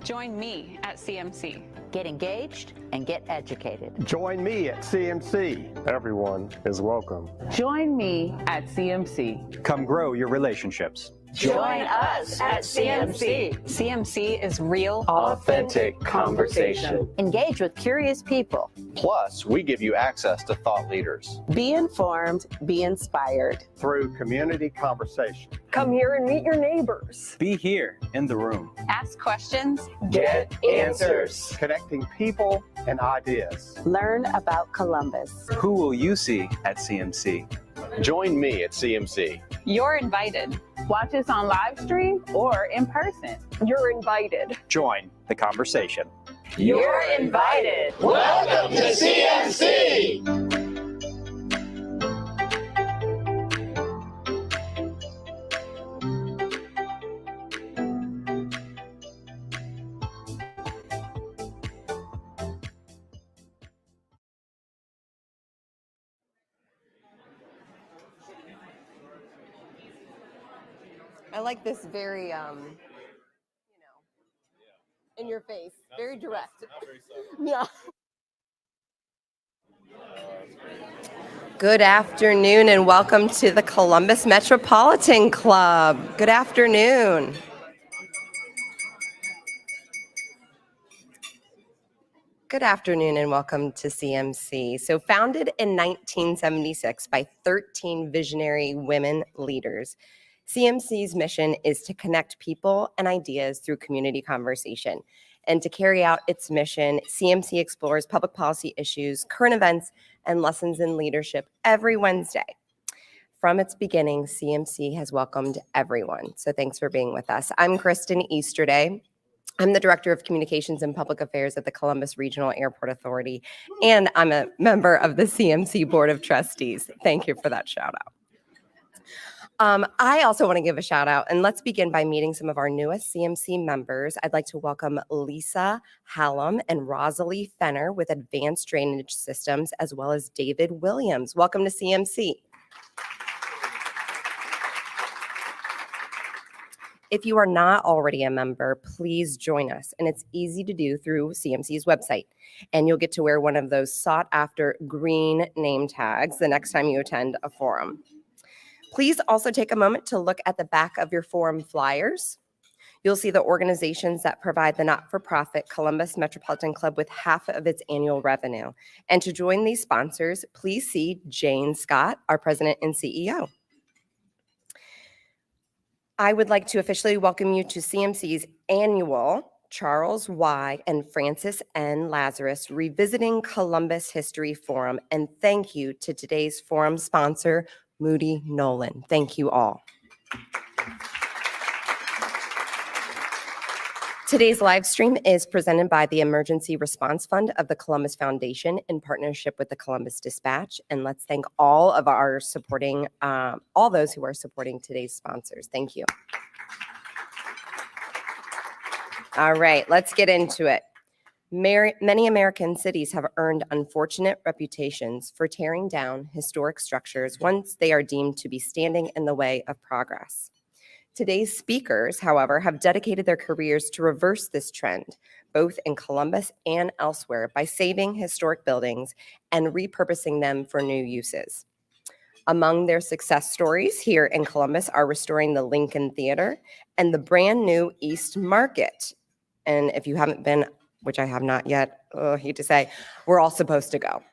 Join me at CMC. Get engaged and get educated. Join me at CMC. Everyone is welcome. Join me at CMC. Come grow your relationships. Join us at CMC. CMC is real, Authentic conversation. Engage with curious people. Plus, we give you access to thought leaders. Be informed, be inspired. Through community conversation. Come here and meet your neighbors. Be here in the room. ask questions, Get answers. Connecting people and ideas. Learn about Columbus. Who will you see at CMC? Join me at CMC. You're invited. Watch us on live stream or in person. You're invited. Join the conversation. You're invited. Welcome to CMC! I like this very, in your face, very direct. Yeah. Good afternoon and welcome to the Columbus Metropolitan Club. Good afternoon. Good afternoon and welcome to CMC. So founded in 1976 by 13 visionary women leaders, CMC's mission is to connect people and ideas through community conversation. And to carry out its mission, CMC explores public policy issues, current events, and lessons in leadership every Wednesday. From its beginning, CMC has welcomed everyone. So thanks for being with us. I'm Kristen Easterday. I'm the Director of Communications and Public Affairs at the Columbus Regional Airport Authority, and I'm a member of the CMC Board of Trustees. Thank you for that shout out. I also want to give a shout out, and let's begin by meeting some of our newest CMC members. I'd like to welcome Lisa Hallam and Rosalie Fenner with Advanced Drainage Systems, as well as David Williams. Welcome to CMC. If you are not already a member, please join us, and it's easy to do through CMC's website. And you'll get to wear one of those sought-after green name tags the next time you attend a forum. Please also take a moment to look at the back of your forum flyers. You'll see the organizations that provide the not-for-profit Columbus Metropolitan Club with half of its annual revenue. And to join these sponsors, please see Jane Scott, our president and CEO. I would like to officially welcome you to CMC's annual Charles Y. and Francis N. Lazarus Revisiting Columbus History Forum. And thank you to today's forum sponsor, Moody Nolan. Thank you all. Today's live stream is presented by the Emergency Response Fund of the Columbus Foundation in partnership with the Columbus Dispatch. And let's thank all of our supporting, all those who are supporting today's sponsors. Thank you. All right, let's get into it. Many American cities have earned unfortunate reputations for tearing down historic structures once they are deemed to be standing in the way of progress. Today's speakers, however, have dedicated their careers to reverse this trend, both in Columbus and elsewhere, by saving historic buildings and repurposing them for new uses. Among their success stories here in Columbus are restoring the Lincoln Theater and the brand new East Market. And if you haven't been, which I have not yet, I hate to say, we're all supposed to go.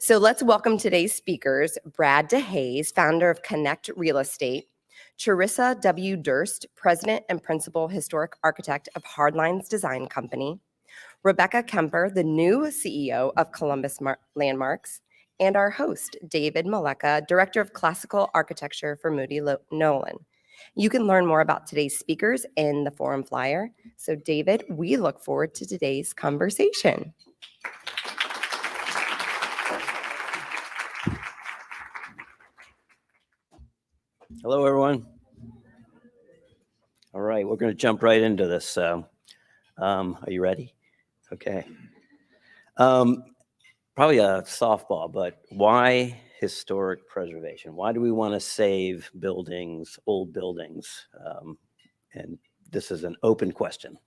So let's welcome today's speakers, Brad DeHays, founder of Connect Real Estate, Charissa W. Durst, president and principal historic architect of Hardlines Design Company, Rebecca Kemper, the new CEO of Columbus Landmarks, and our host, David Meleca, director of classical architecture for Moody Nolan. You can learn more about today's speakers in the forum flyer. So David, we look forward to today's conversation. Hello, everyone. All right, we're going to jump right into this. Are you ready? Okay. Probably a softball, but why historic preservation? Why do we want to save buildings, old buildings? And this is an open question.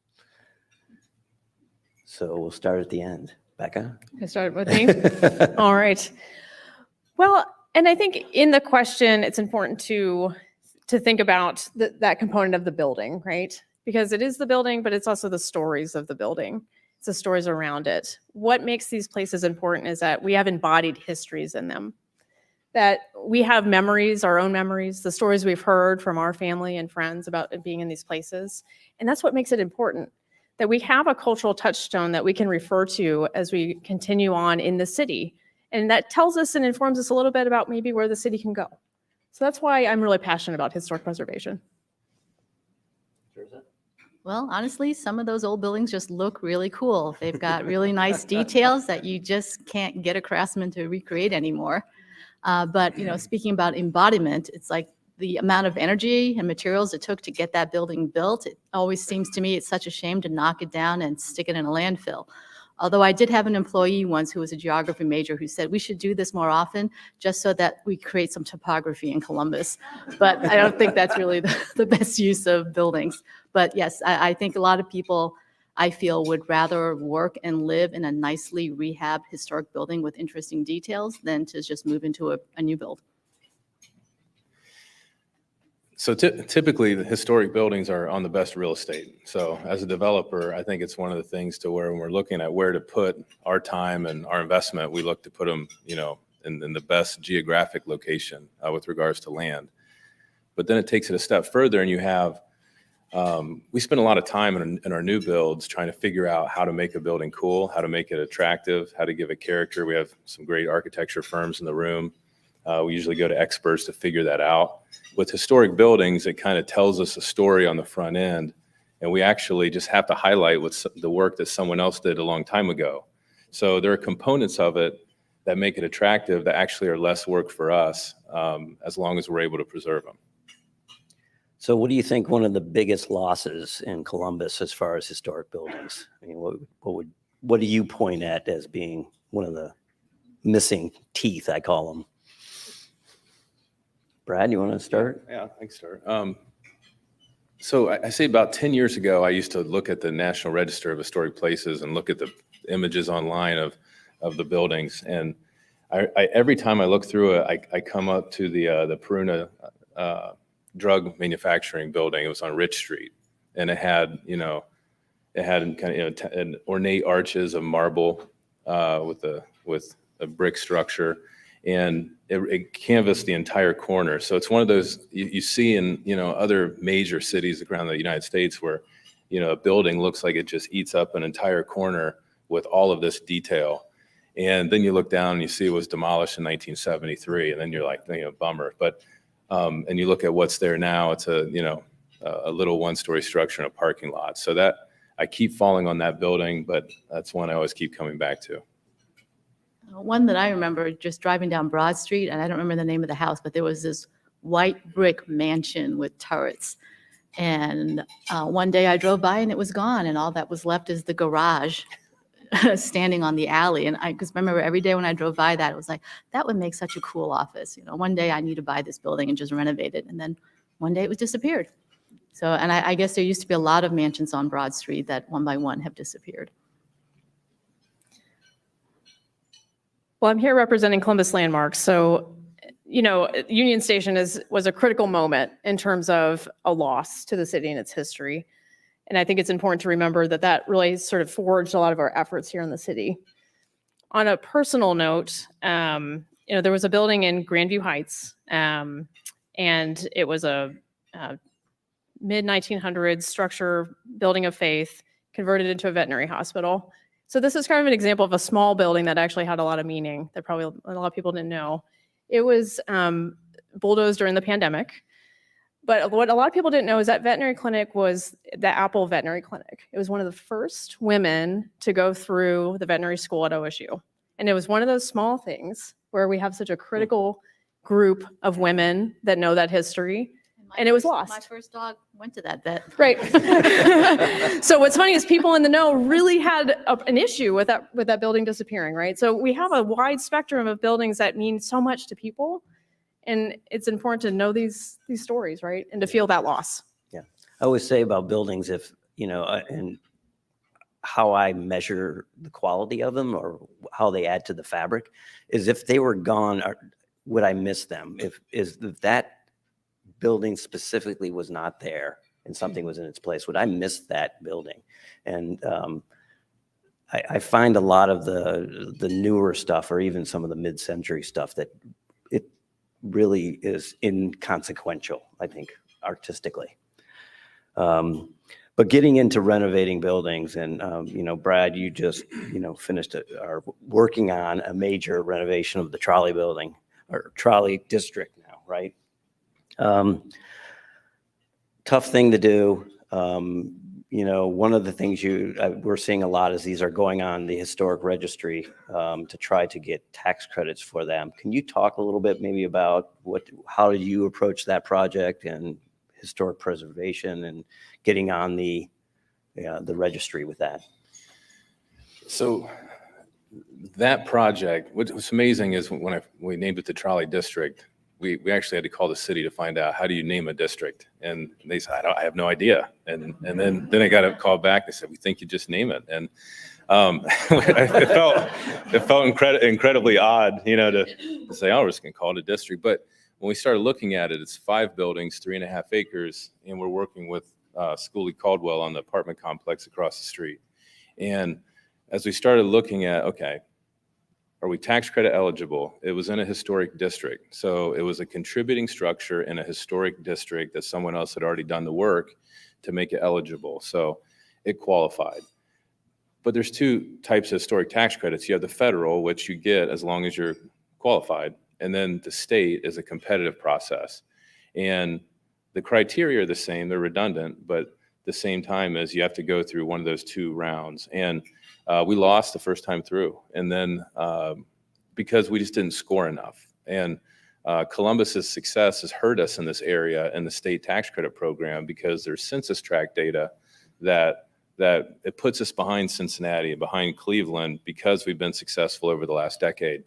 So we'll start at the end. Becca? I started with me. All right. Well, and I think in the question, it's important to think about that component of the building, right? Because it is the building, but it's also the stories of the building. It's the stories around it. What makes these places important is that we have embodied histories in them, that we have memories, our own memories, the stories we've heard from our family and friends about being in these places. And that's what makes it important, that we have a cultural touchstone that we can refer to as we continue on in the city. And that tells us and informs us a little bit about maybe where the city can go. So that's why I'm really passionate about historic preservation. Well, honestly, some of those old buildings just look really cool. They've got really nice details that you just can't get a craftsman to recreate anymore. But, speaking about embodiment, it's like the amount of energy and materials it took to get that building built. It always seems to me it's such a shame to knock it down and stick it in a landfill. Although I did have an employee once who was a geography major who said we should do this more often just so that we create some topography in Columbus. But I don't think that's really the best use of buildings. But yes, I think a lot of people, I feel, would rather work and live in a nicely rehabbed historic building with interesting details than to just move into a new build. So typically, the historic buildings are on the best real estate. So as a developer, I think it's one of the things to where when we're looking at where to put our time and our investment, we look to put them, in the best geographic location with regards to land. But then it takes it a step further, and you have, we spend a lot of time in our new builds trying to figure out how to make a building cool, how to make it attractive, how to give it character. We have some great architecture firms in the room. We usually go to experts to figure that out. With historic buildings, it kind of tells us a story on the front end, and we actually just have to highlight the work that someone else did a long time ago. So there are components of it that make it attractive that actually are less work for us, as long as we're able to preserve them. So what do you think one of the biggest losses in Columbus as far as historic buildings? I mean, what do you point at as being one of the missing teeth, I call them? Brad, you want to start? Yeah, I can start. So I say about 10 years ago, I used to look at the National Register of Historic Places and look at the images online of the buildings. And I every time I look through it, I come up to the Peruna drug manufacturing building. It was on Rich Street, and it had an ornate arches of marble with a brick structure. And it canvassed the entire corner. So it's one of those you see in other major cities around the United States where a building looks like it just eats up an entire corner with all of this detail. And then you look down and you see it was demolished in 1973, and then you're like, bummer. But and you look at what's there now, it's a little one-story structure in a parking lot. So that I keep falling on that building, but that's one I always keep coming back to. One that I remember just driving down Broad Street, and I don't remember the name of the house, but there was this white brick mansion with turrets. And one day I drove by and it was gone, and all that was left is the garage standing on the alley. And I remember every day when I drove by that, it was like, that would make such a cool office. One day I need to buy this building and just renovate it. And then one day it was disappeared. So, and I guess there used to be a lot of mansions on Broad Street that one by one have disappeared. Well, I'm here representing Columbus Landmarks. So, Union Station was a critical moment in terms of a loss to the city and its history. And I think it's important to remember that really sort of forged a lot of our efforts here in the city. On a personal note, there was a building in Grandview Heights, and it was a mid-1900s structure, building of faith, converted into a veterinary hospital. So this is kind of an example of a small building that actually had a lot of meaning that probably a lot of people didn't know. It was bulldozed during the pandemic. But what a lot of people didn't know is that veterinary clinic was the Apple Veterinary Clinic. It was one of the first women to go through the veterinary school at OSU. And it was one of those small things where we have such a critical group of women that know that history. And it was lost. My first dog went to that vet. Right. So what's funny is people in the know really had an issue with that building disappearing, right? So we have a wide spectrum of buildings that mean so much to people. And it's important to know these stories, right? And to feel that loss. Yeah. I always say about buildings, if, and how I measure the quality of them or how they add to the fabric is if they were gone, would I miss them? If that building specifically was not there and something was in its place, would I miss that building? And I find a lot of the newer stuff or even some of the mid-century stuff that it really is inconsequential, I think, artistically. But getting into renovating buildings and, Brad, you just, finished are working on a major renovation of the trolley building or trolley district now, right? Tough thing to do. One of the things we're seeing a lot is these are going on the historic registry to try to get tax credits for them. Can you talk a little bit maybe about how did you approach that project and historic preservation and getting on the registry with that? So that project, what's amazing is when we named it the Trolley District, we actually had to call the city to find out how do you name a district, and they said I have no idea, and then I got a call back. They said we think you just name it, and it felt incredibly odd, to say we're just gonna call it a district. But when we started looking at it, it's 5 buildings, 3.5 acres, and we're working with Schooley Caldwell on the apartment complex across the street. And as we started looking at, okay, are we tax credit eligible? It was in a historic district. So it was a contributing structure in a historic district that someone else had already done the work to make it eligible. So it qualified. But there's 2 types of historic tax credits. You have the federal, which you get as long as you're qualified. And then the state is a competitive process. And the criteria are the same, they're redundant, but the same time as you have to go through one of those 2 rounds. And we lost the first time through. And then because we just didn't score enough. And Columbus's success has hurt us in this area in the state tax credit program because there's census tract data that it puts us behind Cincinnati and behind Cleveland because we've been successful over the last decade.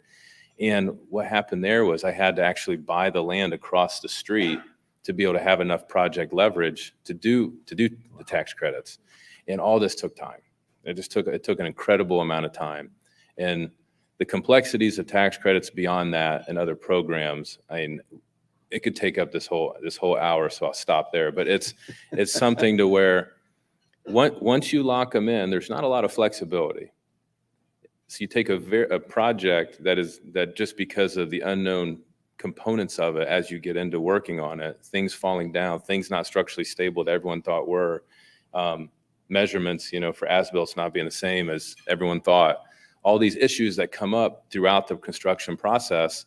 And what happened there was I had to actually buy the land across the street to be able to have enough project leverage to do the tax credits. And all this took time. It took an incredible amount of time. And the complexities of tax credits beyond that and other programs, it could take up this whole hour, so I'll stop there. But it's something to where once you lock them in, there's not a lot of flexibility. So you take a project that just because of the unknown components of it as you get into working on it, things falling down, things not structurally stable that everyone thought were, measurements, for as-built not being the same as everyone thought, all these issues that come up throughout the construction process.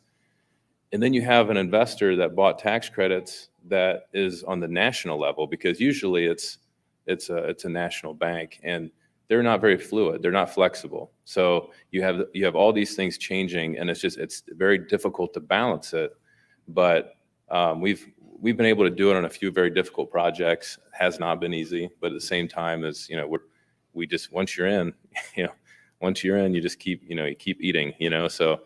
And then you have an investor that bought tax credits that is on the national level, because usually it's a national bank and they're not very fluid. They're not flexible. So you have all these things changing, and it's very difficult to balance it. But we've been able to do it on a few very difficult projects. It has not been easy, but at the same time, as we just once you're in, you just keep eating. So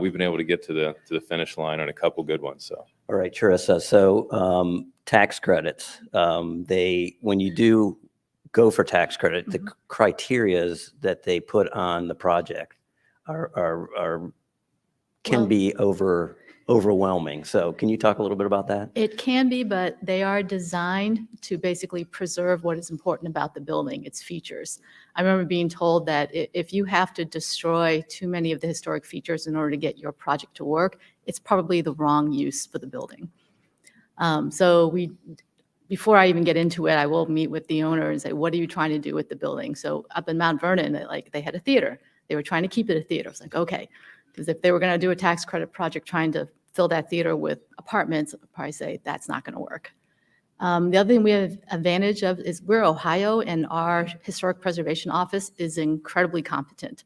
we've been able to get to the finish line on a couple good ones. So all right, Charissa. So tax credits. When you do go for tax credit, the criterias that they put on the project can be overwhelming. So can you talk a little bit about that? It can be, but they are designed to basically preserve what is important about the building, its features. I remember being told that if you have to destroy too many of the historic features in order to get your project to work, it's probably the wrong use for the building. Before I even get into it, I will meet with the owner and say, what are you trying to do with the building? So up in Mount Vernon, they had a theater. They were trying to keep it a theater. I was like, okay, because if they were going to do a tax credit project trying to fill that theater with apartments, I'd probably say that's not going to work. The other thing we have advantage of is we're Ohio, and our historic preservation office is incredibly competent.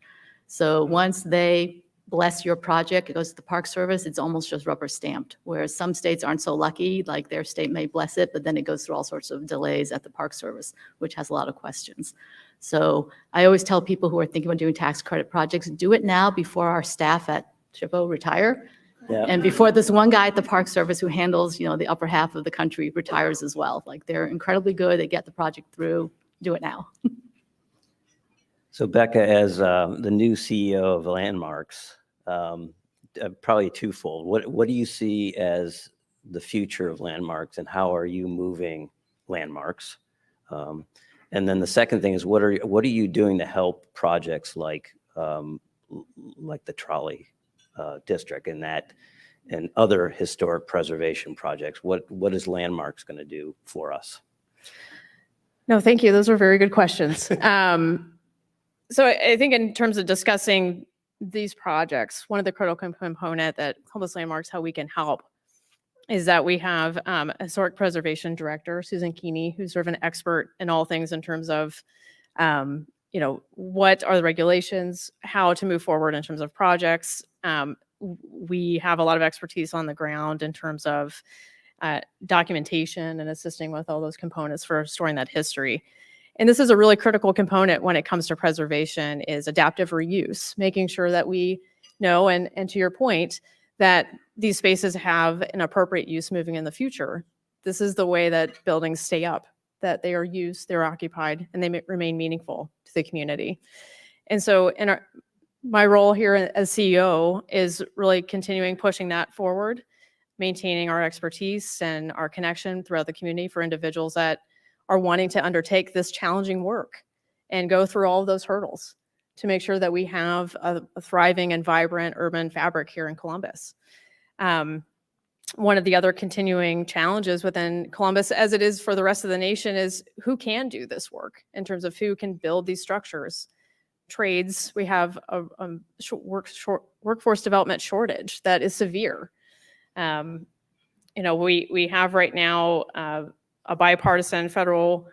So once they bless your project, it goes to the Park Service, it's almost just rubber stamped, whereas some states aren't so lucky, like their state may bless it, but then it goes through all sorts of delays at the Park Service, which has a lot of questions. So I always tell people who are thinking about doing tax credit projects, do it now before our staff at SHPO retire. Yeah. And before this one guy at the Park Service who handles, the upper half of the country retires as well. Like, they're incredibly good, they get the project through, do it now. So Becca, as the new CEO of Landmarks, probably twofold. What do you see as the future of Landmarks, and how are you moving Landmarks? And then the second thing is, what are you doing to help projects like the trolley district and other historic preservation projects? What is Landmarks going to do for us? No, thank you. Those were very good questions. So I think in terms of discussing these projects, one of the critical component that Columbus Landmarks, how we can help, is that we have a historic preservation director, Susan Keeney, who's sort of an expert in all things in terms of, what are the regulations, how to move forward in terms of projects. We have a lot of expertise on the ground in terms of documentation and assisting with all those components for storing that history. And this is a really critical component when it comes to preservation, is adaptive reuse, making sure that we know, and to your point, that these spaces have an appropriate use moving in the future. This is the way that buildings stay up, that they are used, they're occupied, and they remain meaningful to the community. And so my role here as CEO is really continuing pushing that forward, maintaining our expertise and our connection throughout the community for individuals that are wanting to undertake this challenging work and go through all of those hurdles to make sure that we have a thriving and vibrant urban fabric here in Columbus. One of the other continuing challenges within Columbus, as it is for the rest of the nation, is who can do this work in terms of who can build these structures. Trades, we have a workforce development shortage that is severe. We have right now a bipartisan federal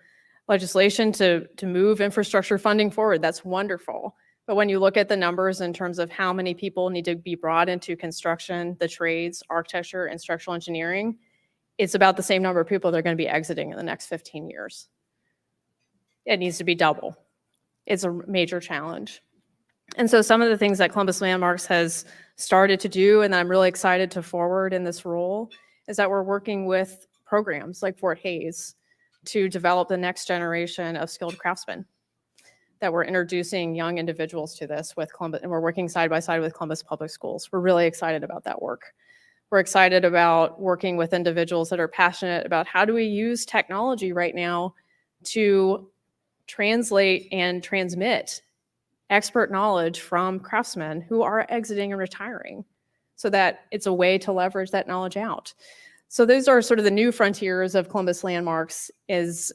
legislation to move infrastructure funding forward. That's wonderful. But when you look at the numbers in terms of how many people need to be brought into construction, the trades, architecture, and structural engineering, it's about the same number of people that are going to be exiting in the next 15 years. It needs to be double. It's a major challenge. And so some of the things that Columbus Landmarks has started to do, and that I'm really excited to forward in this role, is that we're working with programs like Fort Hayes to develop the next generation of skilled craftsmen, that we're introducing young individuals to this with Columbus, and we're working side by side with Columbus Public Schools. We're really excited about that work. We're excited about working with individuals that are passionate about how do we use technology right now to translate and transmit expert knowledge from craftsmen who are exiting and retiring, so that it's a way to leverage that knowledge out. So those are sort of the new frontiers of Columbus Landmarks, is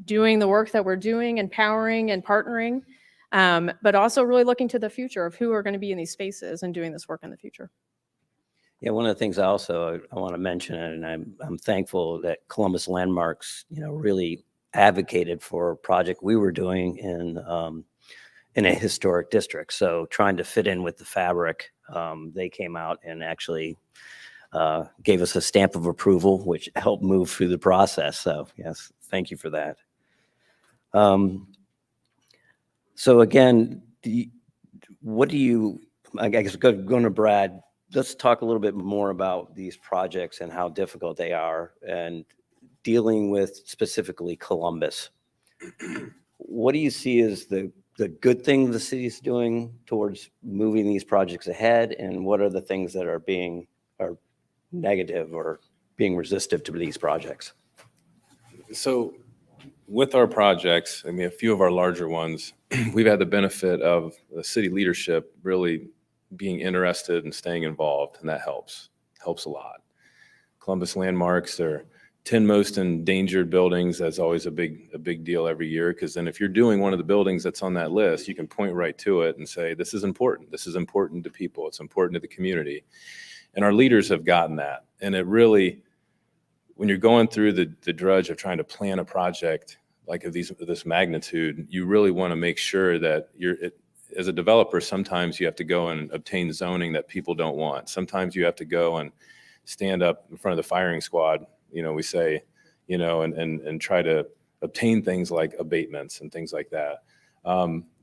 doing the work that we're doing, empowering and partnering, but also really looking to the future of who are going to be in these spaces and doing this work in the future. Yeah, one of the things I want to mention, and I'm thankful that Columbus Landmarks, really advocated for a project we were doing in a historic district. So trying to fit in with the fabric, they came out and actually gave us a stamp of approval, which helped move through the process. So yes, thank you for that. So again, I guess going to Brad, let's talk a little bit more about these projects and how difficult they are, and dealing with specifically Columbus. What do you see as the good thing the city's doing towards moving these projects ahead, and what are the things that are negative or being resistive to these projects? So with our projects, a few of our larger ones, we've had the benefit of the city leadership really being interested and staying involved, and that helps a lot. Columbus Landmarks, they're 10 most endangered buildings. That's always a big deal every year, because then if you're doing one of the buildings that's on that list, you can point right to it and say, this is important. This is important to people. It's important to the community. And our leaders have gotten that. And it really, when you're going through the drudge of trying to plan a project like of this magnitude, you really want to make sure that as a developer, sometimes you have to go and obtain zoning that people don't want. Sometimes you have to go and stand up in front of the firing squad, we say, and try to obtain things like abatements and things like that.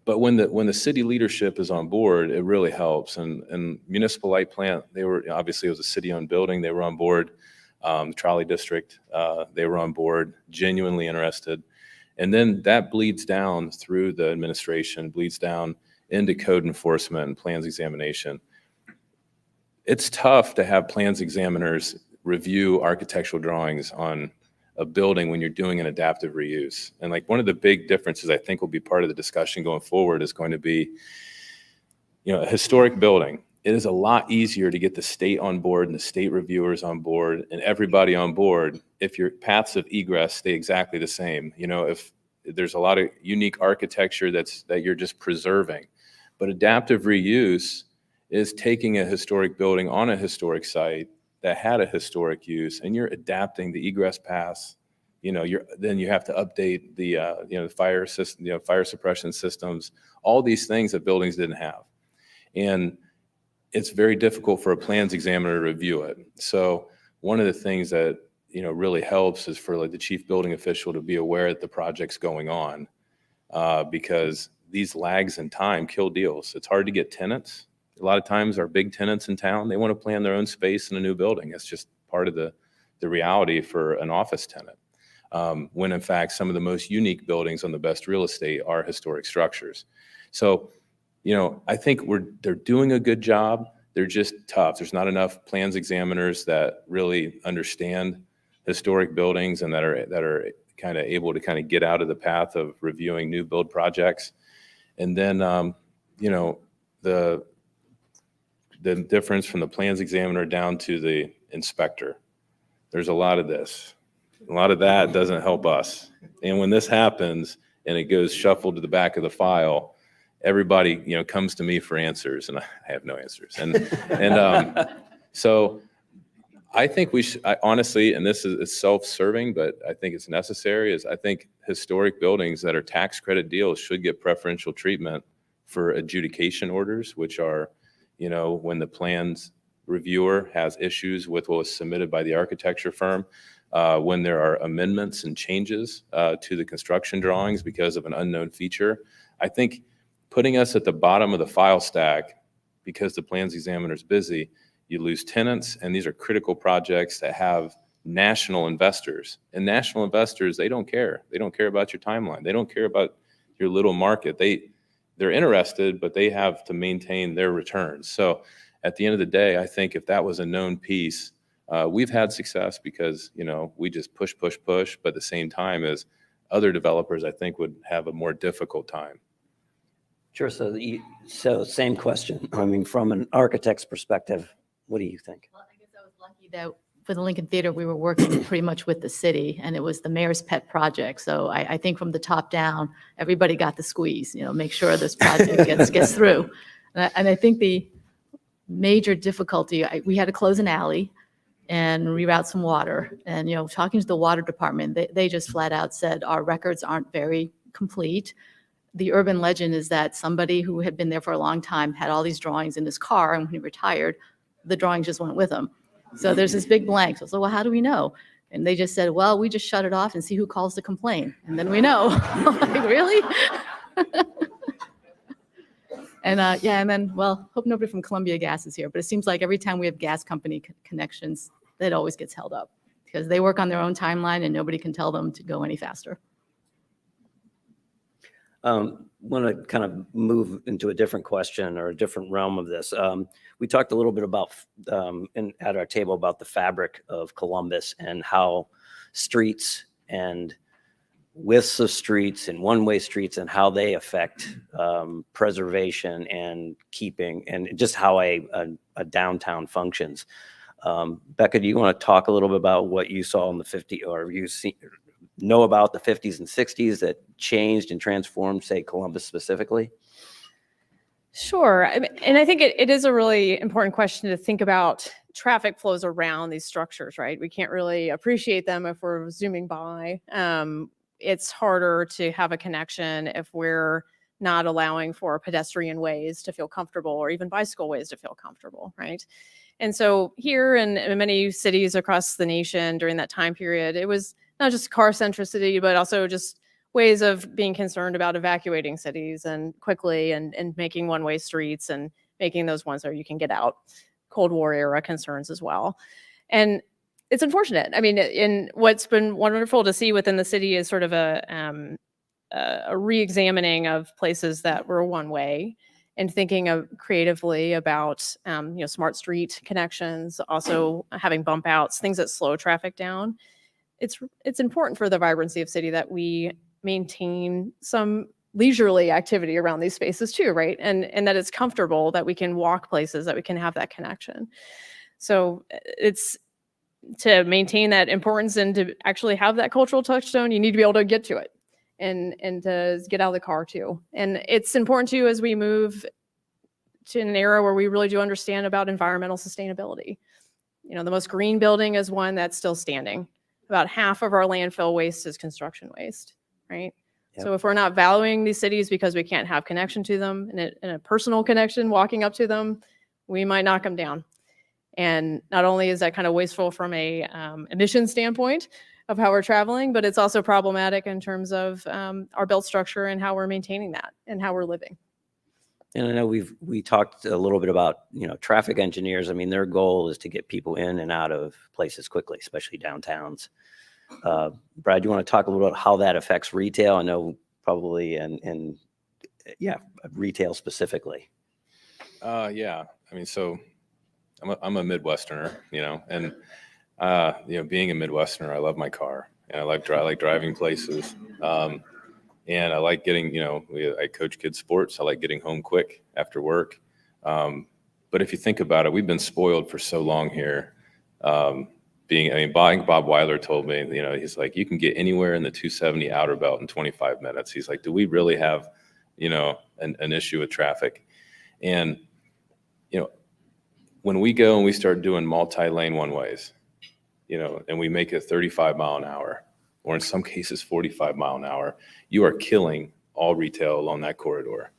But when the city leadership is on board, it really helps. And Municipal Light Plant, obviously it was a city-owned building. They were on board. Trolley District, they were on board, genuinely interested. And then that bleeds down through the administration, bleeds down into code enforcement and plans examination. It's tough to have plans examiners review architectural drawings on a building when you're doing an adaptive reuse. And like one of the big differences I think will be part of the discussion going forward is going to be, a historic building. It is a lot easier to get the state on board and the state reviewers on board and everybody on board if your paths of egress stay exactly the same. If there's a lot of unique architecture that you're just preserving. But adaptive reuse is taking a historic building on a historic site that had a historic use, and you're adapting the egress paths. Then you have to update the fire system, fire suppression systems, all these things that buildings didn't have, and it's very difficult for a plans examiner to review it. So one of the things that really helps is for like the chief building official to be aware that the project's going on, because these lags in time kill deals. It's hard to get tenants. A lot of times our big tenants in town, they want to plan their own space in a new building. It's just part of the reality for an office tenant. When in fact, some of the most unique buildings on the best real estate are historic structures. So, I think they're doing a good job. They're just tough. There's not enough plans examiners that really understand historic buildings and that are kind of able to kind of get out of the path of reviewing new build projects. And then, the difference from the plans examiner down to the inspector. There's a lot of this. A lot of that doesn't help us. And when this happens and it goes shuffled to the back of the file, everybody, comes to me for answers, and I have no answers. So I think we should, honestly, and this is self-serving, but I think it's necessary, I think historic buildings that are tax credit deals should get preferential treatment for adjudication orders, which are, when the plans reviewer has issues with what was submitted by the architecture firm, when there are amendments and changes to the construction drawings because of an unknown feature. I think putting us at the bottom of the file stack because the plans examiner is busy, you lose tenants, and these are critical projects that have national investors. And national investors, they don't care. They don't care about your timeline. They don't care about your little market. They're interested, but they have to maintain their returns. So at the end of the day, I think if that was a known piece, we've had success because, we just push, but at the same time as other developers, I think would have a more difficult time. Sure. So same question. I mean, from an architect's perspective, what do you think? Well, I guess I was lucky that for the Lincoln Theater, we were working pretty much with the city, and it was the mayor's pet project. So I think from the top down, everybody got the squeeze, make sure this project gets through. And I think the major difficulty, we had to close an alley and reroute some water. And, talking to the water department, they just flat out said, our records aren't very complete. The urban legend is that somebody who had been there for a long time had all these drawings in his car, and when he retired, the drawings just went with him. So there's this big blank. So I was like, well, how do we know? And they just said, well, we just shut it off and see who calls to complain. And then we know. I'm like, really? And then, hope nobody from Columbia Gas is here, but it seems like every time we have gas company connections, it always gets held up because they work on their own timeline and nobody can tell them to go any faster. Want to kind of move into a different question or a different realm of this. We talked a little bit about at our table about the fabric of Columbus and how streets and widths of streets and one-way streets and how they affect preservation and keeping and just how a downtown functions. Becca, do you want to talk a little bit about what you saw in the 50s or know about the 50s and 60s that changed and transformed, say, Columbus specifically? Sure. And I think it is a really important question to think about traffic flows around these structures, right? We can't really appreciate them if we're zooming by. It's harder to have a connection if we're not allowing for pedestrian ways to feel comfortable or even bicycle ways to feel comfortable, right? And so here and in many cities across the nation during that time period, it was not just car centricity, but also just ways of being concerned about evacuating cities and quickly and making one-way streets and making those ones where you can get out. Cold War era concerns as well. And it's unfortunate. I mean, in what's been wonderful to see within the city is sort of a a re-examining of places that were one way and thinking of creatively about smart street connections, also having bump outs, things that slow traffic down. It's important for the vibrancy of city that we maintain some leisurely activity around these spaces too, right? And that it's comfortable, that we can walk places, that we can have that connection. So it's to maintain that importance and to actually have that cultural touchstone, you need to be able to get to it and to get out of the car too. And it's important too, as we move to an era where we really do understand about environmental sustainability. The most green building is one that's still standing. About half of our landfill waste is construction waste, right? Yep. So if we're not valuing these cities because we can't have connection to them and a personal connection, walking up to them, we might knock them down. And not only is that kind of wasteful from a emission standpoint of how we're traveling, but it's also problematic in terms of our built structure and how we're maintaining that and how we're living. And I know we talked a little bit about, traffic engineers. I mean, their goal is to get people in and out of places quickly, especially downtowns. Brad, you want to talk a little about how that affects retail? I know probably, and retail specifically. Yeah. I mean, so I'm a Midwesterner, and being a Midwesterner, I love my car and I like driving places. And I like getting, I coach kids sports. I like getting home quick after work. But if you think about it, we've been spoiled for so long here. Bob Weiler told me, he's like, you can get anywhere in the 270 outer belt in 25 minutes. He's like, do we really have, an issue with traffic? And, when we go and we start doing multi-lane one-ways, and we make it 35 mile an hour, or in some cases 45 mile an hour, you are killing all retail along that corridor.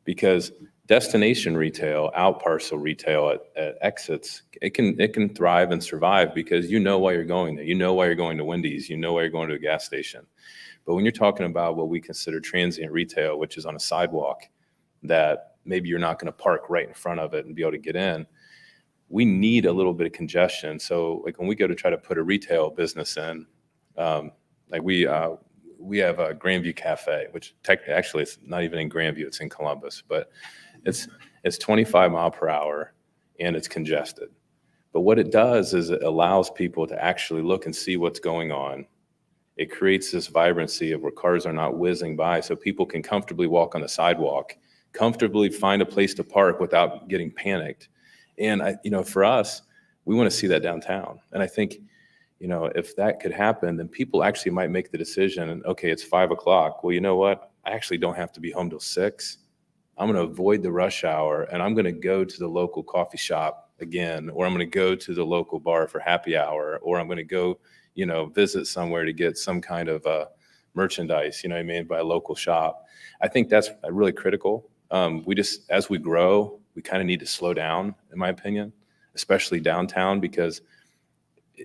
Because destination retail, out parcel retail at exits, it can thrive and survive because why you're going there. Why you're going to Wendy's, why you're going to a gas station. But when you're talking about what we consider transient retail, which is on a sidewalk that maybe you're not going to park right in front of it and be able to get in, we need a little bit of congestion. So like when we go to try to put a retail business in, we have a Grandview Cafe, which actually it's not even in Grandview, it's in Columbus, but it's 25 mile per hour and it's congested. But what it does is it allows people to actually look and see what's going on. It creates this vibrancy of where cars are not whizzing by, so people can comfortably walk on the sidewalk, comfortably find a place to park without getting panicked. And for us, we want to see that downtown. And I think, if that could happen, then people actually might make the decision, okay, it's 5 o'clock. Well, you know what? I actually don't have to be home till 6. I'm going to avoid the rush hour and I'm going to go to the local coffee shop again, or I'm going to go to the local bar for happy hour, or I'm going to go, visit somewhere to get some kind of merchandise, by a local shop. I think that's really critical. As we grow, we kind of need to slow down, in my opinion, especially downtown, because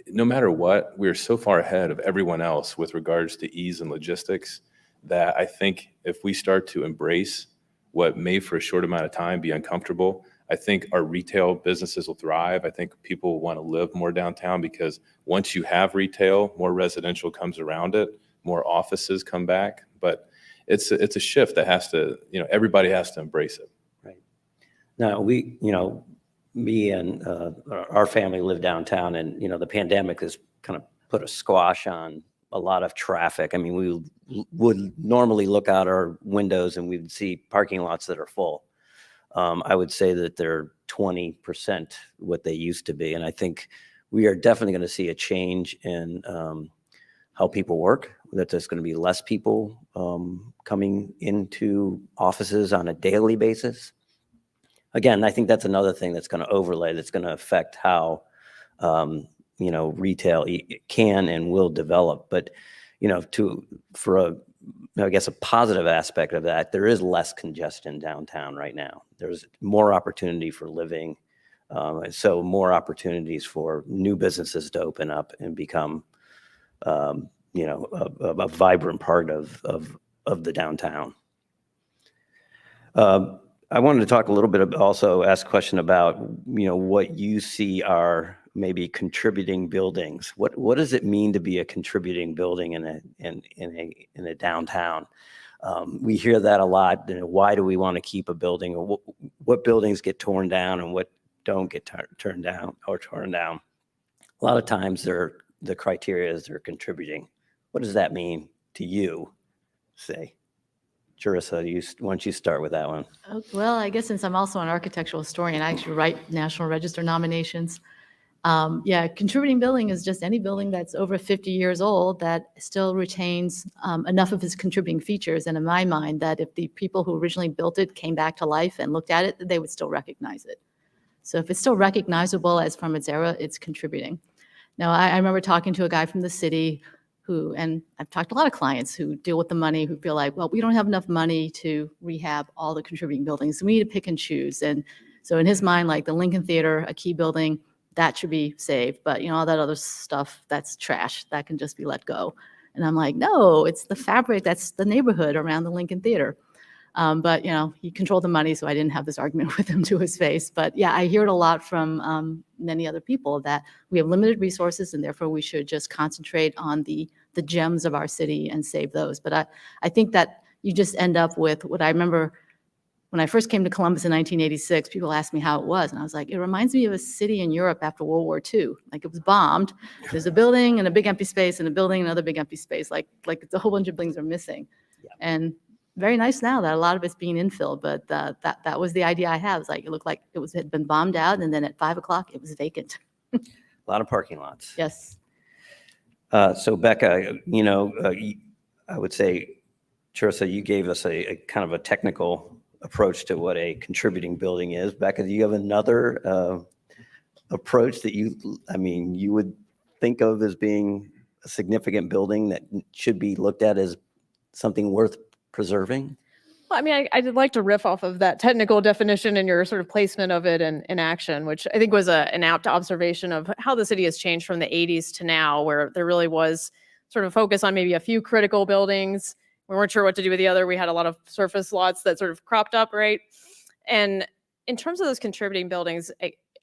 no matter what, we're so far ahead of everyone else with regards to ease and logistics that I think if we start to embrace what may for a short amount of time be uncomfortable, I think our retail businesses will thrive. I think people want to live more downtown because once you have retail, more residential comes around it, more offices come back. But it's a shift that has to, everybody has to embrace it. Right. Now me and our family live downtown, and the pandemic has kind of put a squash on a lot of traffic. I mean, we would normally look out our windows and we'd see parking lots that are full. I would say that they're 20% what they used to be, and I think we are definitely going to see a change in how people work. That there's going to be less people coming into offices on a daily basis. Again, I think that's another thing that's going to overlay, that's going to affect how, retail can and will develop. But, for a positive aspect of that, there is less congestion downtown right now. There's more opportunity for living. So more opportunities for new businesses to open up and become, a vibrant part of the downtown. I wanted to talk a little bit also ask a question about, what you see are maybe contributing buildings. What does it mean to be a contributing building in a downtown? We hear that a lot. Why do we want to keep a building? Or what buildings get torn down and what don't get torn down? A lot of times the criteria is they're contributing. What does that mean to you, say? Charissa, why don't you start with that one? Well, I guess since I'm also an architectural historian, I actually write National Register nominations. Yeah, contributing building is just any building that's over 50 years old that still retains enough of its contributing features. And in my mind, that if the people who originally built it came back to life and looked at it, they would still recognize it. So if it's still recognizable as from its era, it's contributing. Now, I remember talking to a guy from the city who, and I've talked to a lot of clients who deal with the money, who feel like, well, we don't have enough money to rehab all the contributing buildings, so we need to pick and choose. And so in his mind, like the Lincoln Theater, a key building, that should be saved. But, you know, all that other stuff, that's trash. That can just be let go. And I'm like, no, it's the fabric. That's the neighborhood around the Lincoln Theater. But, you know, he controlled the money, so I didn't have this argument with him to his face. But yeah, I hear it a lot from many other people that we have limited resources and therefore we should just concentrate on the gems of our city and save those. But I think that you just end up with what I remember when I first came to Columbus in 1986, people asked me how it was. And I was like, it reminds me of a city in Europe after World War II. Like it was bombed. There's a building and a big empty space and a building and another big empty space. Like it's a whole bunch of buildings are missing. Yeah. And very nice now that a lot of it's being infilled. But that was the idea I had. It was like, it looked like it had been bombed out. And then at 5 o'clock, it was vacant. A lot of parking lots. Yes. So Becca, you know, I would say, Charissa, you gave us a kind of a technical approach to what a contributing building is. Becca, do you have another approach that you would think of as being a significant building that should be looked at as something worth preserving? Well, I mean, I'd like to riff off of that technical definition and your sort of placement of it in action, which I think was an apt observation of how the city has changed from the 80s to now, where there really was sort of focus on maybe a few critical buildings. We weren't sure what to do with the other. We had a lot of surface lots that sort of cropped up, right? And in terms of those contributing buildings,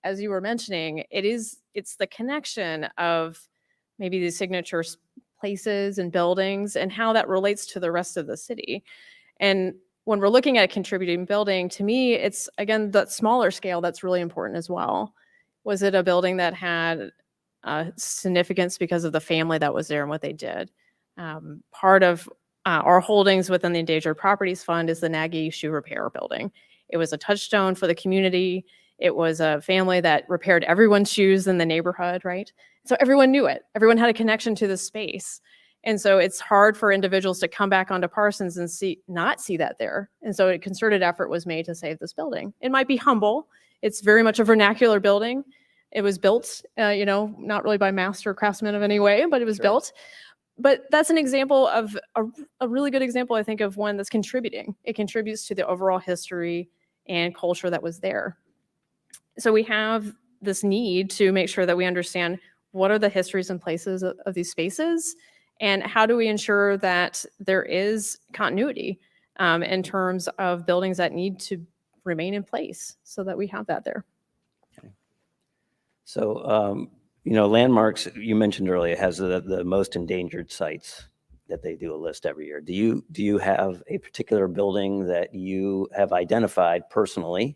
as you were mentioning, it's the connection of maybe the signature places and buildings and how that relates to the rest of the city. And when we're looking at a contributing building, to me, it's, again, that smaller scale that's really important as well. Was it a building that had significance because of the family that was there and what they did? Part of our holdings within the Endangered Properties Fund is the Naggy Shoe Repair Building. It was a touchstone for the community. It was a family that repaired everyone's shoes in the neighborhood, right? So everyone knew it. Everyone had a connection to the space. And so it's hard for individuals to come back onto Parsons and not see that there. And so a concerted effort was made to save this building. It might be humble. It's very much a vernacular building. It was built, not really by master craftsmen of any way, but it was built. But that's an example of a really good example, I think, of one that's contributing. It contributes to the overall history and culture that was there. So we have this need to make sure that we understand what are the histories and places of these spaces, and how do we ensure that there is continuity in terms of buildings that need to remain in place so that we have that there. Okay. So, Landmarks, you mentioned earlier, has the most endangered sites that they do a list every year. Do you have a particular building that you have identified personally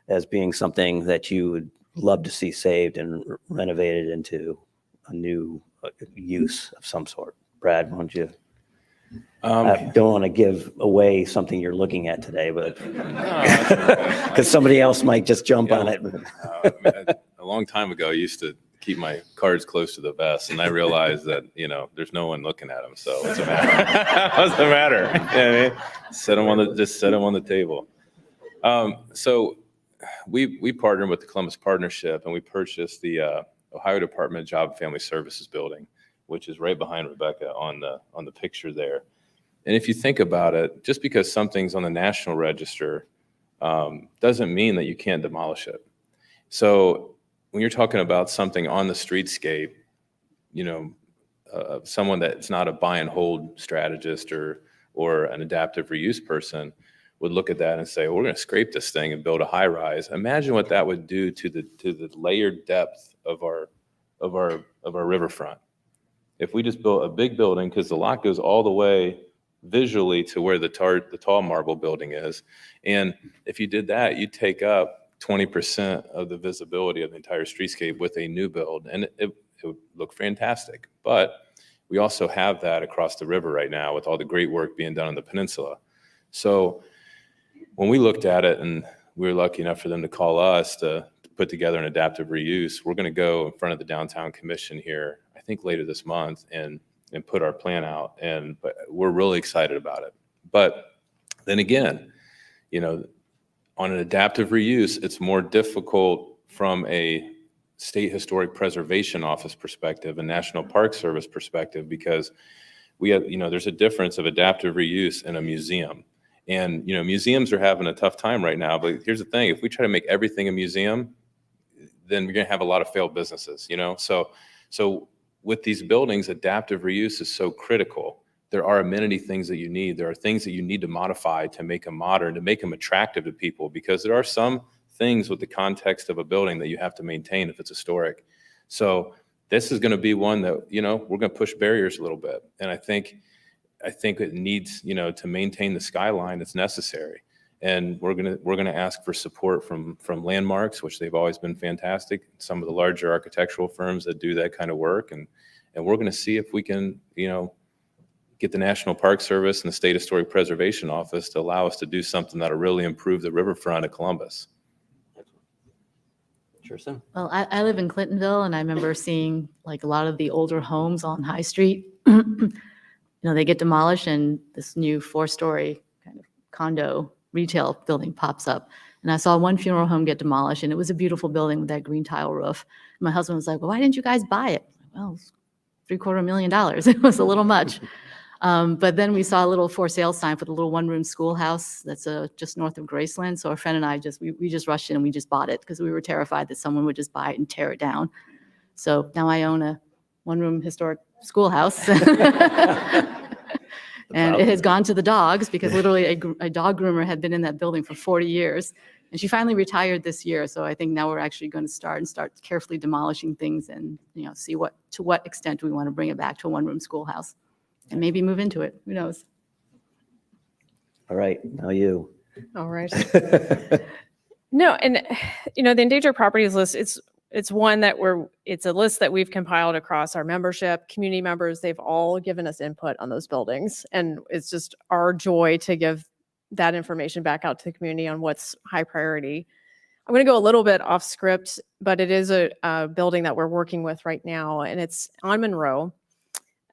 as being something that you would love to see saved and renovated into a new use of some sort? Brad, why don't you? I don't want to give away something you're looking at today, but because somebody else might just jump on it. A long time ago, I used to keep my cards close to the vest, and I realized that there's no one looking at them. So what's the matter? What's the matter? You know what I mean? Just set them on the table. So we partnered with the Columbus Partnership, and we purchased the Ohio Department of Job and Family Services building, which is right behind Rebecca on the picture there. And if you think about it, just because something's on the National Register doesn't mean that you can't demolish it. So when you're talking about something on the streetscape, someone that's not a buy and hold strategist or an adaptive reuse person would look at that and say, well, we're going to scrape this thing and build a high rise. Imagine what that would do to the layered depth of our riverfront. If we just built a big building, because the lot goes all the way visually to where the tall marble building is. And if you did that, you'd take up 20% of the visibility of the entire streetscape with a new build, and it would look fantastic. But we also have that across the river right now with all the great work being done on the peninsula. So when we looked at it, and we were lucky enough for them to call us to put together an adaptive reuse, we're going to go in front of the Downtown Commission here, I think later this month, and put our plan out. But we're really excited about it. But then again, on an adaptive reuse, it's more difficult from a State Historic Preservation Office perspective and National Park Service perspective, because we have, there's a difference of adaptive reuse in a museum. And, museums are having a tough time right now. But here's the thing, if we try to make everything a museum, then we're going to have a lot of failed businesses, So with these buildings, adaptive reuse is so critical. There are amenity things that you need. There are things that you need to modify to make them modern, to make them attractive to people, because there are some things with the context of a building that you have to maintain if it's historic. So this is going to be one that, we're going to push barriers a little bit. And I think it needs, to maintain the skyline that's necessary. And we're going to ask for support from Landmarks, which they've always been fantastic, some of the larger architectural firms that do that kind of work. And we're going to see if we can, get the National Park Service and the State Historic Preservation Office to allow us to do something that'll really improve the riverfront of Columbus. Charissa? Well, I live in Clintonville, and I remember seeing like a lot of the older homes on High Street. They get demolished, and this new 4-story kind of condo retail building pops up. And I saw one funeral home get demolished, and it was a beautiful building with that green tile roof. And my husband was like, "Well, why didn't you guys buy it?" Well, it's $750,000. It was a little much. But then we saw a little for sale sign for the little one-room schoolhouse that's just north of Graceland. So a friend and I we just rushed in and we just bought it because we were terrified that someone would just buy it and tear it down. So now I own a one-room historic schoolhouse. And it has gone to the dogs because literally a dog groomer had been in that building for 40 years. And she finally retired this year. So I think now we're actually going to start carefully demolishing things and see to what extent we want to bring it back to a one-room schoolhouse. And maybe move into it. Who knows? All right, now you. All right. No, and the endangered properties list, it's one that it's a list that we've compiled across our membership, community members. They've all given us input on those buildings. And it's just our joy to give that information back out to the community on what's high priority. I'm going to go a little bit off script, but it is a building that we're working with right now, and it's on Monroe.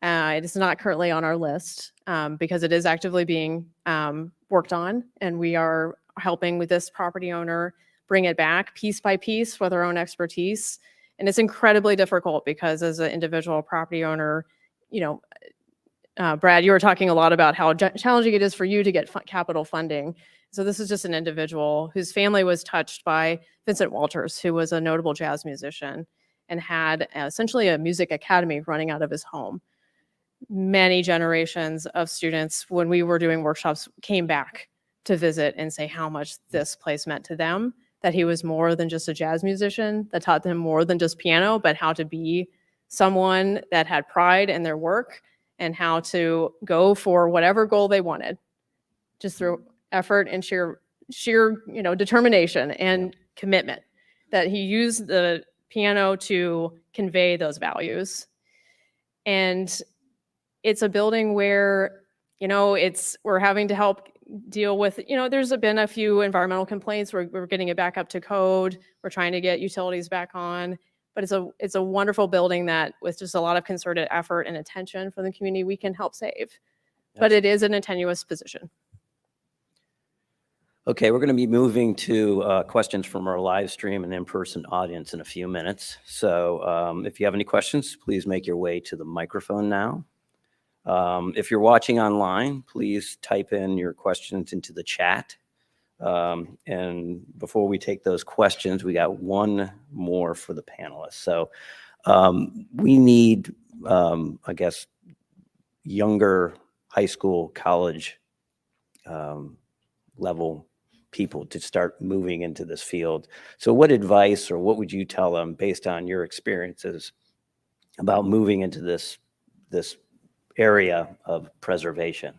It is not currently on our list because it is actively being worked on, and we are helping with this property owner bring it back piece by piece with our own expertise. And it's incredibly difficult because as an individual property owner, Brad, you were talking a lot about how challenging it is for you to get capital funding. So this is just an individual whose family was touched by Vincent Walters, who was a notable jazz musician and had essentially a music academy running out of his home. Many generations of students, when we were doing workshops, came back to visit and say how much this place meant to them, that he was more than just a jazz musician, that taught them more than just piano, but how to be someone that had pride in their work and how to go for whatever goal they wanted, just through effort and sheer determination and commitment, that he used the piano to convey those values. And it's a building where, we're having to help deal with, there's been a few environmental complaints. We're getting it back up to code. We're trying to get utilities back on, but it's a wonderful building that with just a lot of concerted effort and attention from the community, we can help save. Yes. But it is an tenuous position. Okay, we're going to be moving to questions from our live stream and in-person audience in a few minutes. So if you have any questions, please make your way to the microphone now. If you're watching online, please type in your questions into the chat. And before we take those questions, we got one more for the panelists. So we need, younger high school, college level people to start moving into this field. So what advice or what would you tell them based on your experiences about moving into this area of preservation?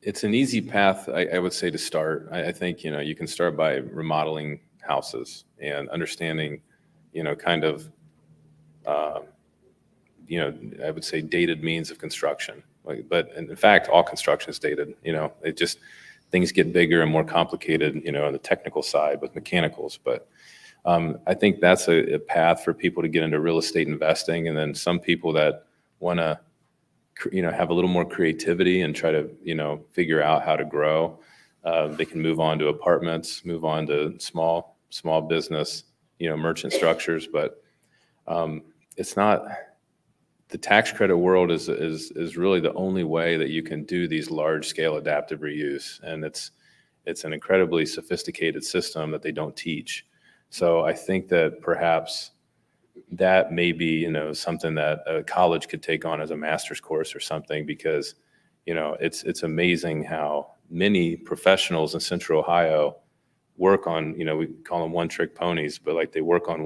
It's an easy path, I would say, to start. I think, you can start by remodeling houses and understanding, kind of, I would say dated means of construction. But in fact, all construction is dated. It just, things get bigger and more complicated, on the technical side with mechanicals. But I think that's a path for people to get into real estate investing. And then some people that want to, have a little more creativity and try to, figure out how to grow. They can move on to apartments, move on to small business, merchant structures. But it's not, the tax credit world is really the only way that you can do these large scale adaptive reuse. And it's an incredibly sophisticated system that they don't teach. So I think that perhaps that may be, something that a college could take on as a master's course or something, because, it's amazing how many professionals in Central Ohio work on, we call them one-trick ponies, but like they work on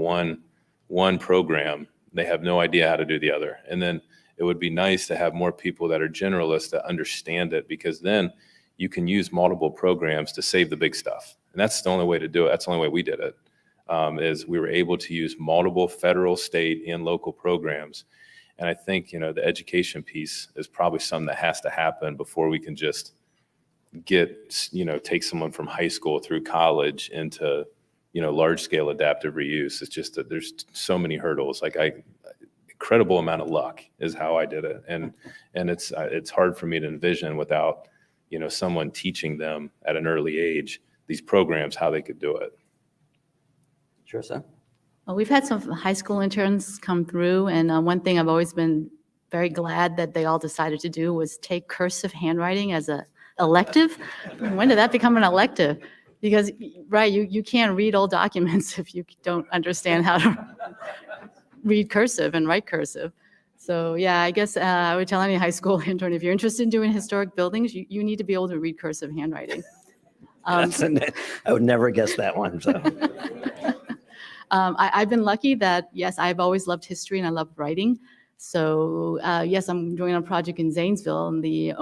one program. They have no idea how to do the other. And then it would be nice to have more people that are generalists that understand it, because then you can use multiple programs to save the big stuff. And that's the only way to do it. That's the only way we did it. Is we were able to use multiple federal, state, and local programs. And I think, the education piece is probably something that has to happen before we can just take someone from high school through college into, large scale adaptive reuse. It's just that there's so many hurdles. Incredible amount of luck is how I did it. And it's hard for me to envision without, someone teaching them at an early age, these programs, how they could do it. Charissa? Well, we've had some high school interns come through, and one thing I've always been very glad that they all decided to do was take cursive handwriting as a elective. When did that become an elective? Because, right, you can't read old documents if you don't understand how to read cursive and write cursive. So yeah, I guess I would tell any high school intern, if you're interested in doing historic buildings, you need to be able to read cursive handwriting. I would never guess that one. So. I've been lucky that, yes, I've always loved history and I love writing. So yes, I'm doing a project in Zanesville, and the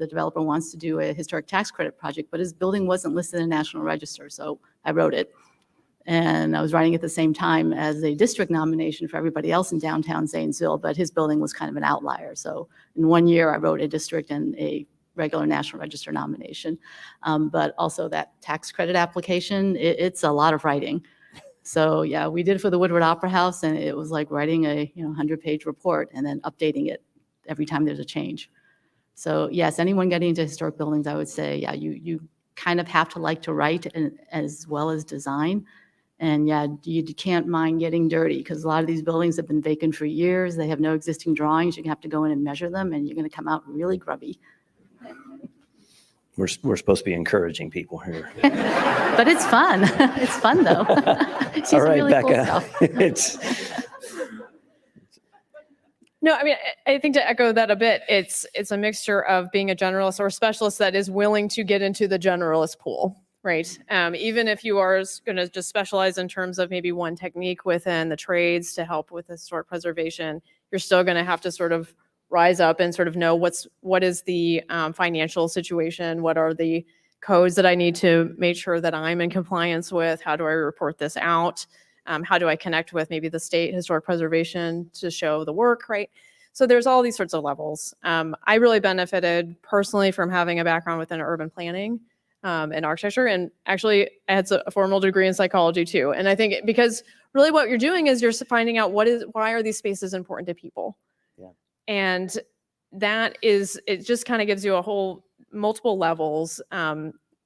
developer wants to do a historic tax credit project, but his building wasn't listed in the National Register, so I wrote it. And I was writing at the same time as a district nomination for everybody else in downtown Zanesville, but his building was kind of an outlier. So in 1 year, I wrote a district and a regular National Register nomination. But also that tax credit application, it's a lot of writing. So yeah, we did it for the Woodward Opera House, and it was like writing a 100-page report and then updating it every time there's a change. So yes, anyone getting into historic buildings, I would say, yeah, you kind of have to like to write as well as design. And yeah, you can't mind getting dirty, because a lot of these buildings have been vacant for years. They have no existing drawings. You have to go in and measure them, and you're going to come out really grubby. We're supposed to be encouraging people here. But it's fun. It's fun, though. All right, really Becca. Cool No, I mean, I think to echo that a bit, it's a mixture of being a generalist or a specialist that is willing to get into the generalist pool, right? Even if you are going to just specialize in terms of maybe one technique within the trades to help with historic preservation, you're still going to have to sort of rise up and sort of know what is the financial situation, what are the codes that I need to make sure that I'm in compliance with, how do I report this out, how do I connect with maybe the state historic preservation to show the work, right? So there's all these sorts of levels. I really benefited personally from having a background within urban planning and architecture, and actually I had a formal degree in psychology too. And I think because really what you're doing is you're finding out why are these spaces important to people? And that is, it just kind of gives you a whole multiple levels,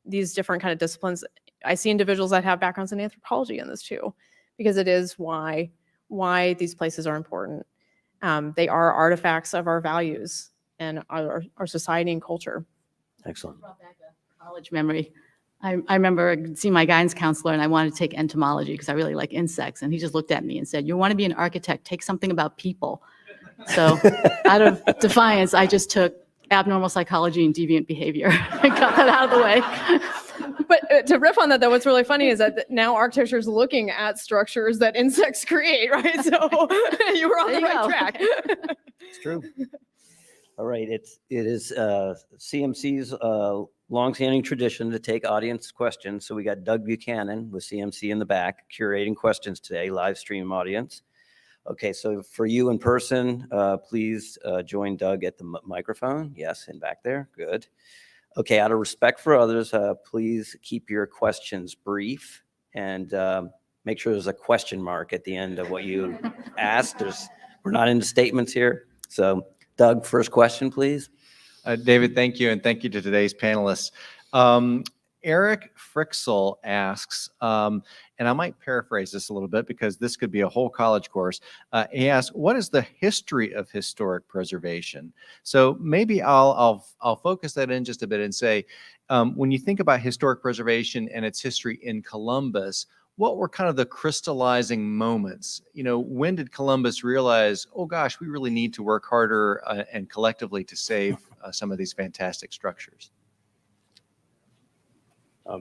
these different kind of disciplines. I see individuals that have backgrounds in anthropology in this too, because it is why these places are important. They are artifacts of our values and our society and culture. Excellent. Brought back a college memory. I remember seeing my guidance counselor, and I wanted to take entomology because I really like insects. And he just looked at me and said, "You want to be an architect, take something about people." So out of defiance, I just took abnormal psychology and deviant behavior. I got that out of the way. But to riff on that, though, what's really funny is that now architecture is looking at structures that insects create, right? So you were on the right track. It's true. All right, it is CMC's longstanding tradition to take audience questions. So we got Doug Buchanan with CMC in the back curating questions today, live stream audience. Okay, so for you in person, please join Doug at the microphone. Yes, and back there. Good. Okay, out of respect for others, please keep your questions brief and make sure there's a question mark at the end of what you asked. We're not into statements here. So Doug, first question, please. David, thank you. And thank you to today's panelists. Eric Frixel asks, and I might paraphrase this a little bit because this could be a whole college course. He asks, what is the history of historic preservation? So maybe I'll focus that in just a bit and say, when you think about historic preservation and its history in Columbus, what were kind of the crystallizing moments? You know, when did Columbus realize, oh gosh, we really need to work harder and collectively to save some of these fantastic structures? I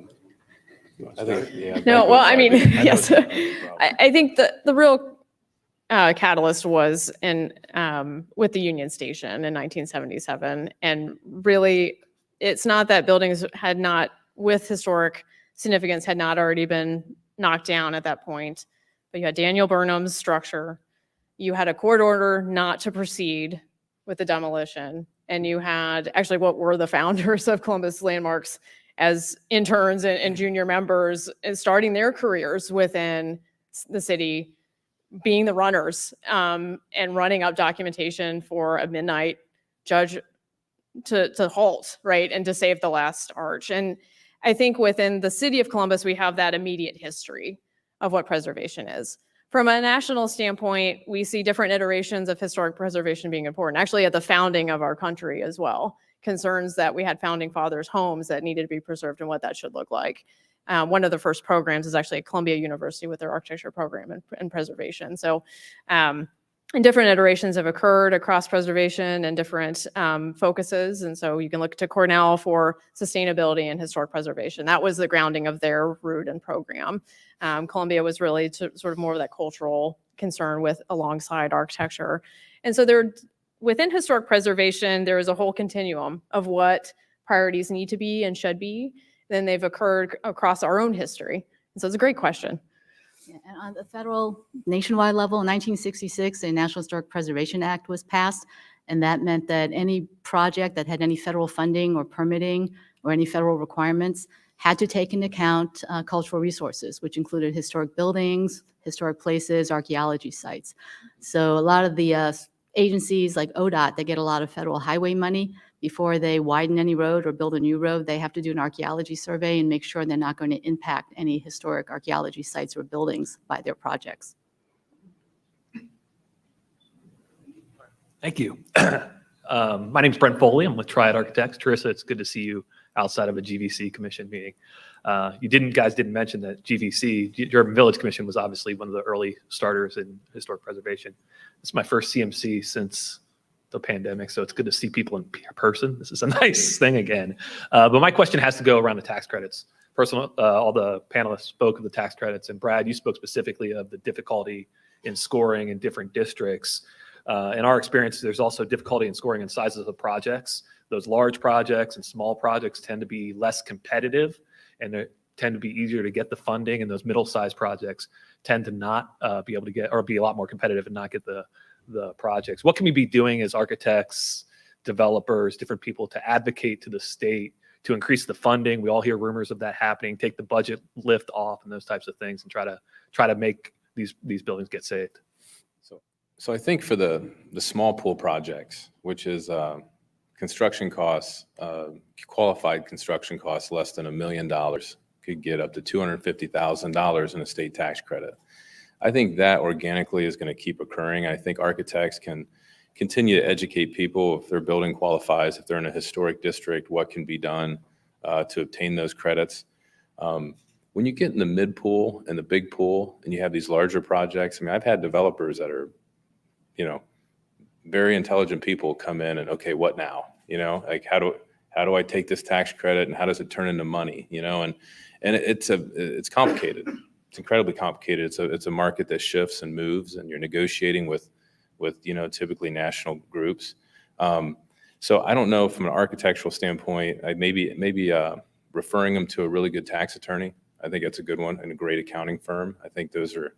think the real catalyst was with the Union Station in 1977. And really, it's not that buildings had not, with historic significance, had not already been knocked down at that point. But you had Daniel Burnham's structure. You had a court order not to proceed with the demolition. And you had actually what were the founders of Columbus Landmarks as interns and junior members and starting their careers within the city, being the runners and running up documentation for a midnight judge to halt, right, and to save the last arch. And I think within the city of Columbus, we have that immediate history of what preservation is. From a national standpoint, we see different iterations of historic preservation being important, actually at the founding of our country as well. Concerns that we had founding fathers' homes that needed to be preserved and what that should look like. One of the first programs is actually at Columbia University with their architecture program and preservation. So and different iterations have occurred across preservation and different focuses. And so you can look to Cornell for sustainability and historic preservation. That was the grounding of their root and program. Columbia was really sort of more of that cultural concern with alongside architecture. And so within historic preservation, there is a whole continuum of what priorities need to be and should be. Then they've occurred across our own history. And so it's a great question. Yeah, and on the federal nationwide level, in 1966, the National Historic Preservation Act was passed. And that meant that any project that had any federal funding or permitting or any federal requirements had to take into account cultural resources, which included historic buildings, historic places, archaeology sites. So a lot of the agencies like ODOT, they get a lot of federal highway money. Before they widen any road or build a new road, they have to do an archaeology survey and make sure they're not going to impact any historic archaeology sites or buildings by their projects. Thank you. My name is Brent Foley. I'm with Triad Architects. Charissa, it's good to see you outside of a GVC commission meeting. You guys didn't mention that GVC, Urban Village Commission, was obviously one of the early starters in historic preservation. It's my first CMC since the pandemic, so it's good to see people in person. This is a nice thing again. But my question has to go around the tax credits. All the panelists spoke of the tax credits, and Brad, you spoke specifically of the difficulty in scoring in different districts. In our experience, there's also difficulty in scoring in sizes of projects. Those large projects and small projects tend to be less competitive, and they tend to be easier to get the funding, and those middle-sized projects tend to not be able to get, or be a lot more competitive and not get the projects. What can we be doing as architects, developers, different people to advocate to the state to increase the funding? We all hear rumors of that happening, take the budget lift off and those types of things, and try to make these buildings get saved. So I think for the small pool projects, which is construction costs, qualified construction costs less than $1 million, could get up to $250,000 in a state tax credit. I think that organically is going to keep occurring. I think architects can continue to educate people if their building qualifies, if they're in a historic district, what can be done to obtain those credits. When you get in the mid pool and the big pool and you have these larger projects, I mean, I've had developers that are, very intelligent people come in and, okay, what now? Like how do How do I take this tax credit and how does it turn into money? You know, and it's complicated. It's incredibly complicated. It's a market that shifts and moves, and you're negotiating with you know, typically national groups. So I don't know from an architectural standpoint, maybe referring them to a really good tax attorney. I think that's a good one, and a great accounting firm. I think those are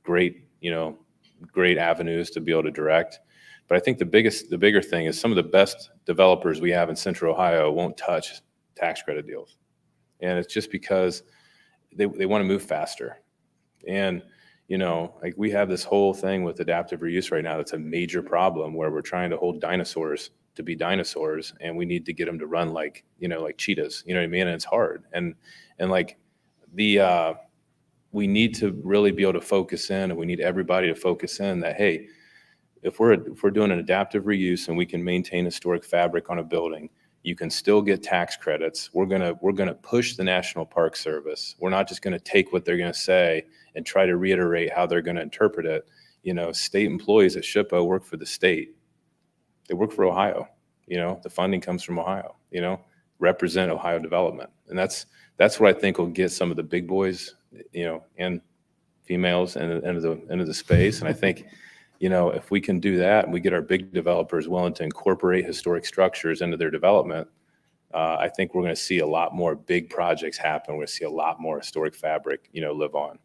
great, you know, great avenues to be able to direct. But I think the bigger thing is some of the best developers we have in Central Ohio won't touch tax credit deals. And it's just because they want to move faster. And, you know, like we have this whole thing with adaptive reuse right now that's a major problem, where we're trying to hold dinosaurs to be dinosaurs, and we need to get them to run like, you know, like cheetahs, you know what I mean? And it's hard. And like we need to really be able to focus in, and we need everybody to focus in that, hey, if we're doing an adaptive reuse and we can maintain historic fabric on a building, you can still get tax credits. We're gonna push the National Park Service. We're not just gonna take what they're gonna say and try to reiterate how they're gonna interpret it. You know, state employees at SHPO work for the state. They work for Ohio. You know, the funding comes from Ohio. You know, represent Ohio development, and that's what I think will get some of the big boys, you know, and females into the space. And I think, you know, if we can do that and we get our big developers willing to incorporate historic structures into their development, I think we're going to see a lot more big projects happen. We're going to see a lot more historic fabric, you know, live on.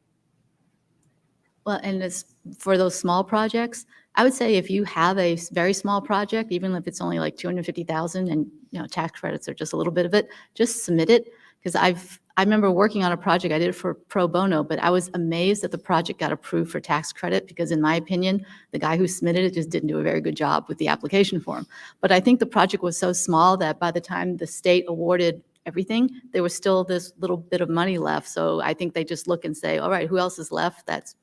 Well, and as for those small projects, I would say if you have a very small project, even if it's only like 250,000 and, you know, tax credits are just a little bit of it, just submit it. Because I remember working on a project, I did it for pro bono, but I was amazed that the project got approved for tax credit, because in my opinion, the guy who submitted it just didn't do a very good job with the application form. But I think the project was so small that by the time the state awarded everything, there was still this little bit of money left. So I think they just look and say, all right, who else is left that's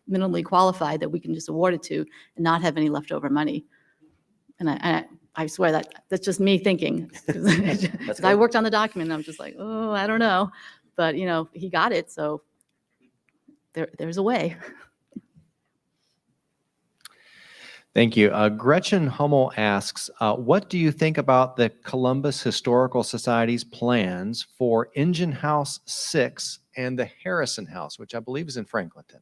minimally qualified that we can just award it to and not have any leftover money? And I swear that's just me thinking. Because I worked on the document and I'm just like, oh, I don't know. But, you know, he got it. So there's a way. Thank you. Gretchen Hummel asks, what do you think about the Columbus Historical Society's plans for Engine House 6 and the Harrison House, which I believe is in Franklinton?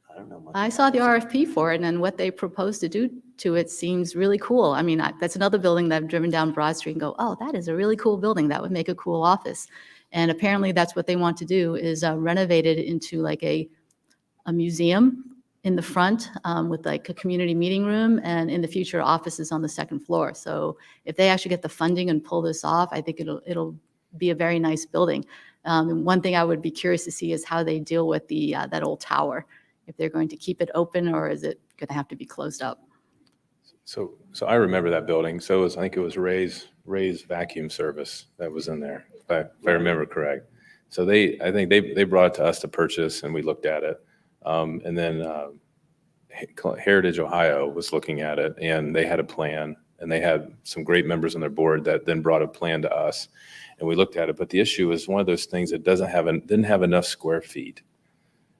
I don't know much I about saw the this. RFP for it, and what they propose to do to it seems really cool. I mean, that's another building that I've driven down Broad Street and go, oh, that is a really cool building. That would make a cool office. And apparently that's what they want to do, is renovate it into like a museum in the front, with like a community meeting room, and in the future offices on the second floor. So if they actually get the funding and pull this off, I think it'll be a very nice building. And one thing I would be curious to see is how they deal with that old tower. If they're going to keep it open, or is it going to have to be closed up? So I remember that building. So I think it was Ray's vacuum service that was in there, if I remember correct. So I think they brought it to us to purchase, and we looked at it. And then Heritage Ohio was looking at it, and they had a plan, and they had some great members on their board that then brought a plan to us, and we looked at it. But the issue is one of those things that didn't have enough square feet.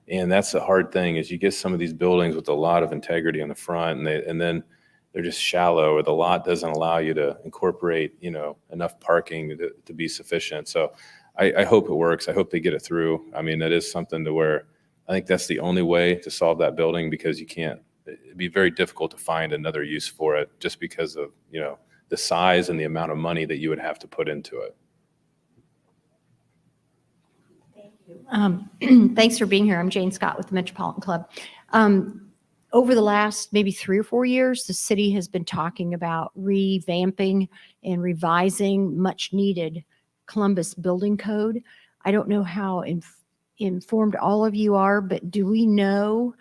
And that's the hard thing, is you get some of these buildings with a lot of integrity on the front, and then they're just shallow, or the lot doesn't allow you to incorporate, you know, enough parking to be sufficient. So I hope it works. I hope they get it through. I mean, that is something to where I think that's the only way to solve that building, because it'd be very difficult to find another use for it, just because of, you know, the size and the amount of money that you would have to put into it. Thanks for being here. I'm Jane Scott with the Metropolitan Club. Over the last maybe 3 or 4 years, the city has been talking about revamping and revising much needed Columbus building code. I don't know how informed all of you are, but do we know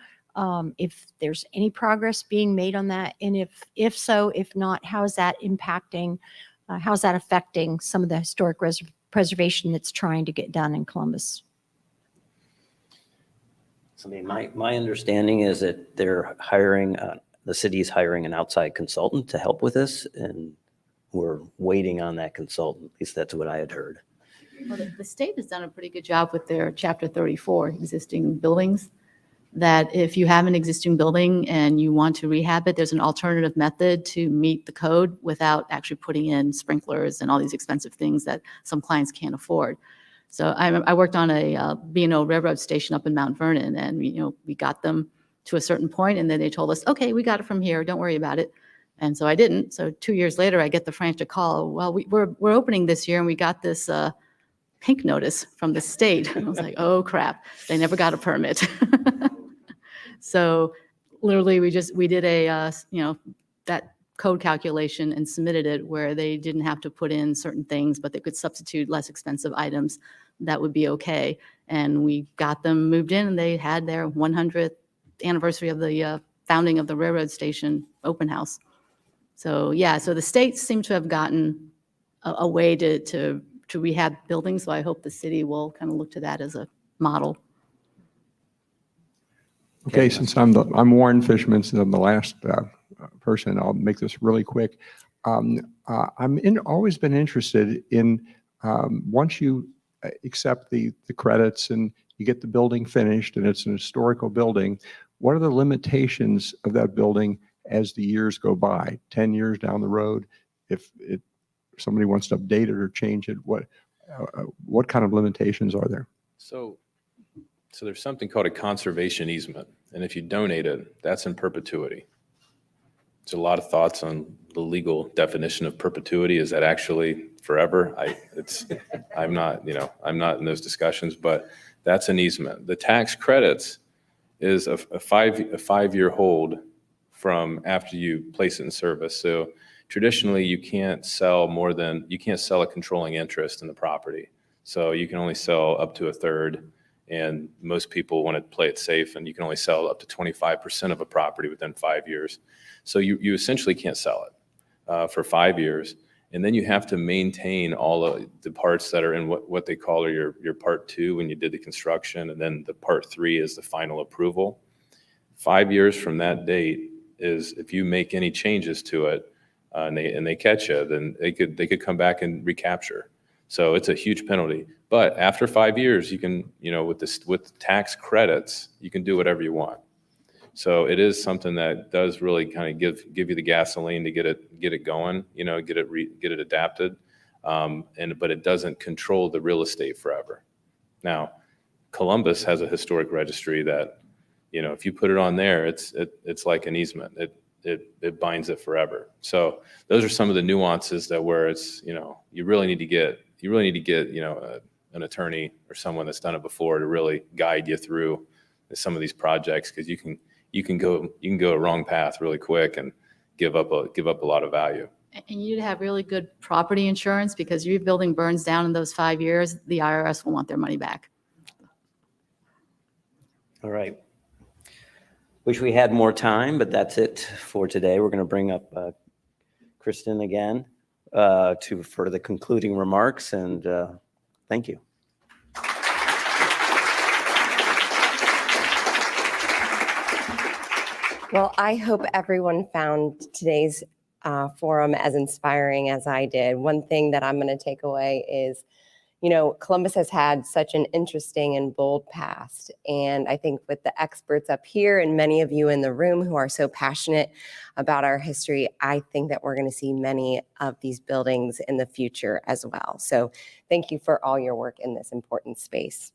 if there's any progress being made on that? And if so, if not, how is that impacting, how's that affecting some of the historic preservation that's trying to get done in Columbus? I mean, my understanding is that they're hiring, the city's hiring an outside consultant to help with this, and we're waiting on that consultant. At least that's what I had heard. Well, the state has done a pretty good job with their Chapter 34 existing buildings. that if you have an existing building and you want to rehab it, there's an alternative method to meet the code without actually putting in sprinklers and all these expensive things that some clients can't afford. So I worked on a B&O railroad station up in Mount Vernon, and we got them to a certain point, and then they told us, okay, we got it from here, don't worry about it. And so I didn't. So 2 years later, I get the frantic call, well, we're opening this year, and we got this pink notice from the state. And I was like, oh crap, they never got a permit. So literally we did a, that code calculation and submitted it where they didn't have to put in certain things, but they could substitute less expensive items. That would be okay. And we got them moved in, and they had their 100th anniversary of the founding of the railroad station open house. So yeah, so the states seem to have gotten a way to rehab buildings. So I hope the city will kind of look to that as a model. Okay, since I'm Warren Fishman, since I'm the last person, I'll make this really quick. Always been interested in once you accept the credits and you get the building finished and it's an historical building, what are the limitations of that building as the years go by? 10 years down the road, if somebody wants to update it or change it, what kind of limitations are there? So there's something called a conservation easement, and if you donate it, that's in perpetuity. There's a lot of thoughts on the legal definition of perpetuity. Is that actually forever? I'm not in those discussions, but that's an easement. The tax credits is a 5-year hold from after you place it in service. So traditionally, you can't sell a controlling interest in the property. So you can only sell up to a third. And most people want to play it safe, and you can only sell up to 25% of a property within 5 years. So you essentially can't sell it for 5 years. And then you have to maintain all of the parts that are in what they call your part 2 when you did the construction. And then the part 3 is the final approval. 5 years from that date is if you make any changes to it and they catch you, then they could come back and recapture. So it's a huge penalty. But after 5 years, you can, with tax credits, you can do whatever you want. So it is something that does really kind of give you the gasoline to get it going, get it adapted. But it doesn't control the real estate forever. Now, Columbus has a historic registry that, if you put it on there, it's like an easement. It binds it forever. So those are some of the nuances where it's, you really need to get an attorney or someone that's done it before to really guide you through some of these projects, because you can go a wrong path really quick and give up a lot of value. And you need to have really good property insurance, because if your building burns down in those 5 years, the IRS will want their money back. All right. Wish we had more time, but that's it for today. We're going to bring up Kristen again for the concluding remarks, and thank you. Well, I hope everyone found today's forum as inspiring as I did. One thing that I'm going to take away is, Columbus has had such an interesting and bold past. And I think with the experts up here and many of you in the room who are so passionate about our history, I think that we're going to see many of these buildings in the future as well. So thank you for all your work in this important space.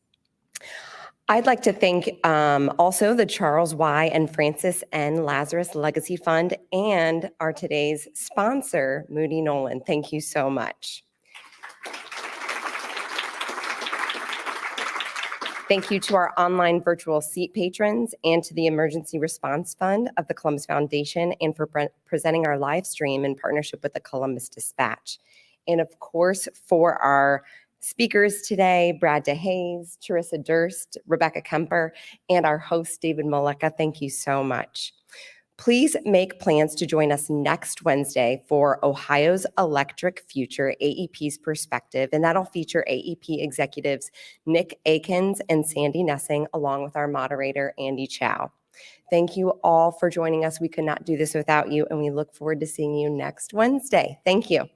I'd like to thank also the Charles Y. and Francis N. Lazarus Legacy Fund and our today's sponsor, Moody Nolan. Thank you so much. Thank you to our online virtual seat patrons and to the Emergency Response Fund of the Columbus Foundation, and for presenting our live stream in partnership with the Columbus Dispatch. And of course, for our speakers today, Brad DeHays, Charissa Durst, Rebecca Kemper, and our host, David Meleca, thank you so much. Please make plans to join us next Wednesday for Ohio's Electric Future, AEP's Perspective, and that'll feature AEP executives Nick Akins and Sandy Nessing, along with our moderator, Andy Chow. Thank you all for joining us. We could not do this without you, and we look forward to seeing you next Wednesday. Thank you.